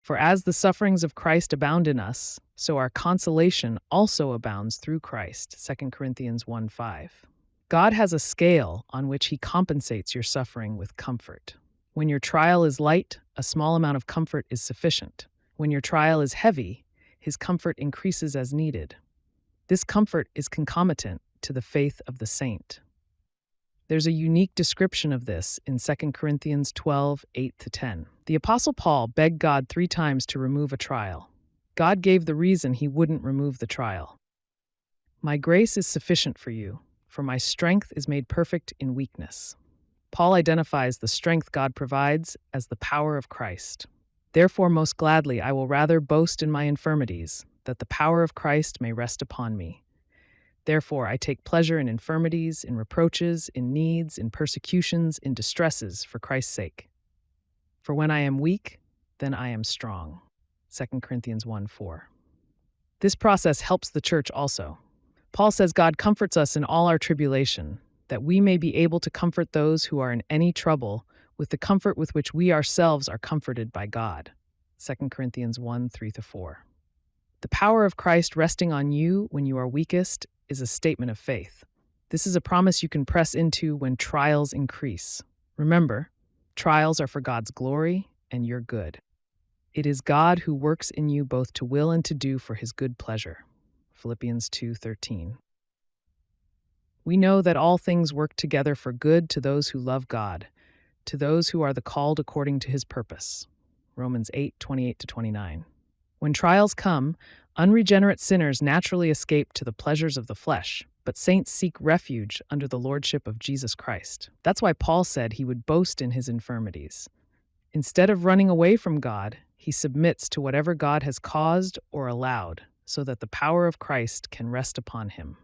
For as the sufferings of Christ abound in us, so our consolation also abounds through Christ. 2 Corinthians 1:5. God has a scale on which he compensates your suffering with comfort. When your trial is light, a small amount of comfort is sufficient. When your trial is heavy, his comfort increases as needed. This comfort is concomitant to the faith of the saint. There's a unique description of this in 2 Corinthians 12:8-10. The Apostle Paul begged God 3 times to remove a trial. God gave the reason he wouldn't remove the trial. My grace is sufficient for you, for my strength is made perfect in weakness. Paul identifies the strength God provides as the power of Christ. Therefore, most gladly, I will rather boast in my infirmities, that the power of Christ may rest upon me. Therefore, I take pleasure in infirmities, in reproaches, in needs, in persecutions, in distresses, for Christ's sake. For when I am weak, then I am strong. 2 Corinthians 1:4. This process helps the church also. Paul says God comforts us in all our tribulation, that we may be able to comfort those who are in any trouble with the comfort with which we ourselves are comforted by God. 2 Corinthians 1:3-4. The power of Christ resting on you when you are weakest is a statement of faith. This is a promise you can press into when trials increase. Remember, trials are for God's glory and your good. It is God who works in you both to will and to do for his good pleasure. Philippians 2:13. We know that all things work together for good to those who love God, to those who are the called according to his purpose. Romans 8:28-29. When trials come, unregenerate sinners naturally escape to the pleasures of the flesh, but saints seek refuge under the lordship of Jesus Christ. That's why Paul said he would boast in his infirmities. Instead of running away from God, he submits to whatever God has caused or allowed, so that the power of Christ can rest upon him.